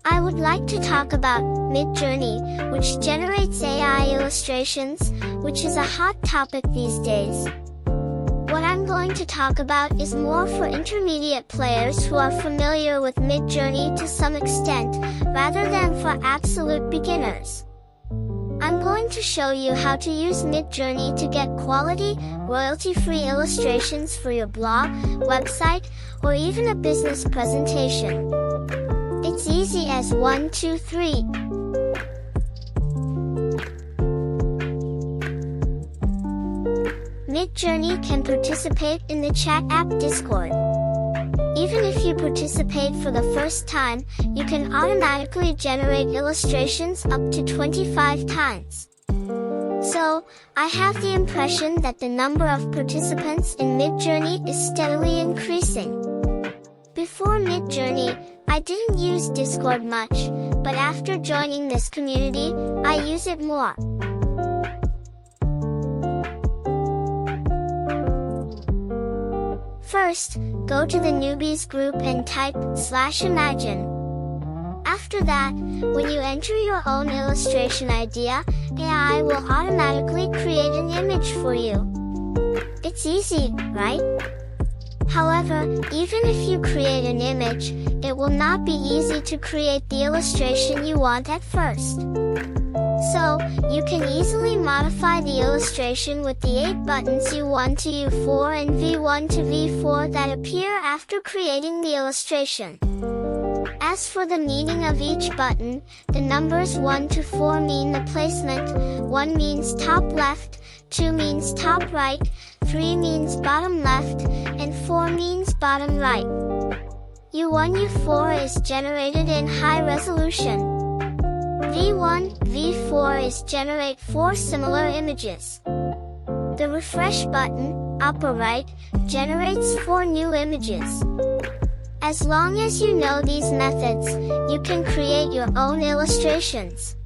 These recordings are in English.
I would like to talk about Midjourney, which generates AI illustrations, which is a hot topic these days. What I'm going to talk about is more for intermediate players who are familiar with Midjourney to some extent, rather than for absolute beginners. I'm going to show you how to use Midjourney to get quality, royalty-free illustrations for your blog, website, or even a business presentation. It's easy as 1, 2, 3. Midjourney can participate in the chat app Discord. Even if you participate for the first time, you can automatically generate illustrations up to 25 times. So, I have the impression that the number of participants in Midjourney is steadily increasing. Before Midjourney, I didn't use Discord much, but after joining this community, I use it more. First, go to the newbies group and type /imagine. After that, when you enter your own illustration idea, AI will automatically create an image for you. It's easy, right? However, even if you create an image, it will not be easy to create the illustration you want at first. So, you can easily modify the illustration with the 8 buttons U1 to U4 and V1 to V4 that appear after creating the illustration. As for the meaning of each button, the numbers 1 to 4 mean the placement, 1 means top left, 2 means top right, 3 means bottom left, and 4 means bottom right. U1 U4 is generated in high resolution. V1, V4 is generate 4 similar images. The refresh button, upper right, generates 4 new images. As long as you know these methods, you can create your own illustrations.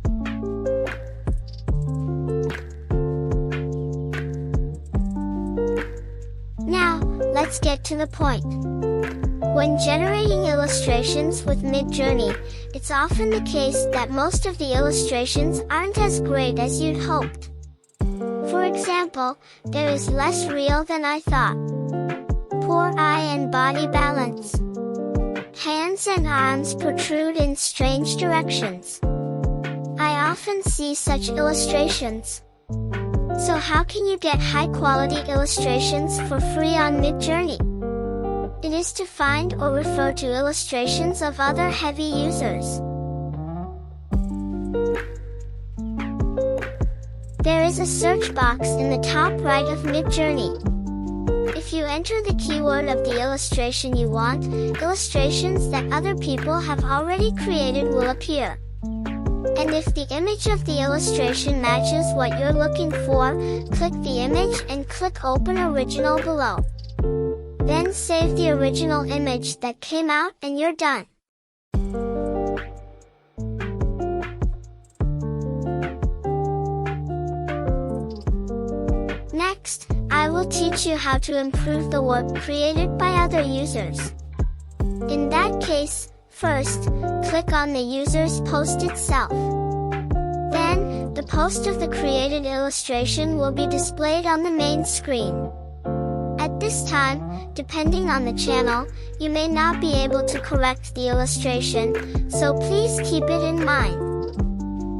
Now, let's get to the point. When generating illustrations with Midjourney, it's often the case that most of the illustrations aren't as great as you'd hoped. For example, there is less real than I thought. Poor eye and body balance. Hands and arms protrude in strange directions. I often see such illustrations. So how can you get high-quality illustrations for free on Midjourney? It is to find or refer to illustrations of other heavy users. There is a search box in the top right of Midjourney. If you enter the keyword of the illustration you want, illustrations that other people have already created will appear. And if the image of the illustration matches what you're looking for, click the image and click Open Original below. Then save the original image that came out and you're done. Next, I will teach you how to improve the work created by other users. In that case, first, click on the user's post itself. Then, the post of the created illustration will be displayed on the main screen. At this time, depending on the channel, you may not be able to correct the illustration, so please keep it in mind.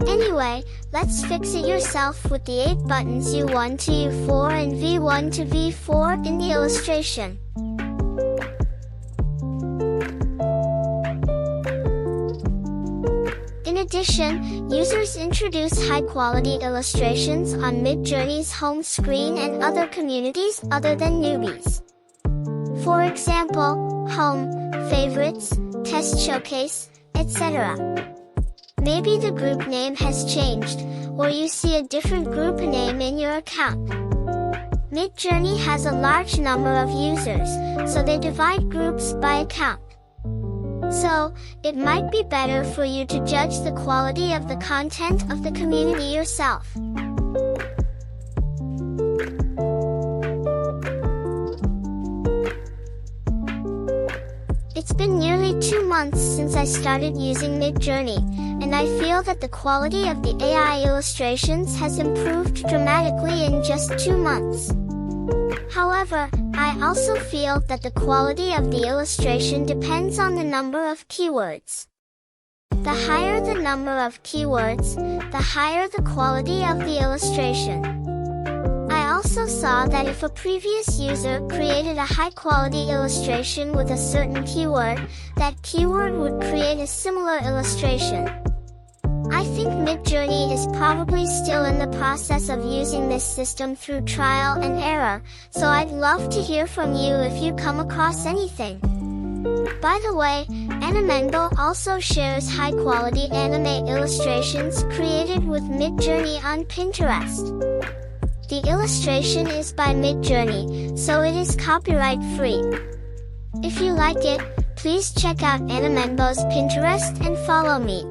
Anyway, let's fix it yourself with the 8 buttons U1 to U4 and V1 to V4 in the illustration. In addition, users introduce high-quality illustrations on Midjourney's home screen and other communities other than newbies. For example, home, favorites, test showcase, etc. Maybe the group name has changed, or you see a different group name in your account. Midjourney has a large number of users, so they divide groups by account. So, it might be better for you to judge the quality of the content of the community yourself. It's been nearly 2 months since I started using Midjourney, and I feel that the quality of the AI illustrations has improved dramatically in just 2 months. However, I also feel that the quality of the illustration depends on the number of keywords. The higher the number of keywords, the higher the quality of the illustration. I also saw that if a previous user created a high-quality illustration with a certain keyword, that keyword would create a similar illustration. I think Midjourney is probably still in the process of using this system through trial and error, so I'd love to hear from you if you come across anything. By the way, Animenbo also shares high-quality anime illustrations created with Midjourney on Pinterest. The illustration is by Midjourney, so it is copyright-free. If you like it, please check out Animenbo's Pinterest and follow me.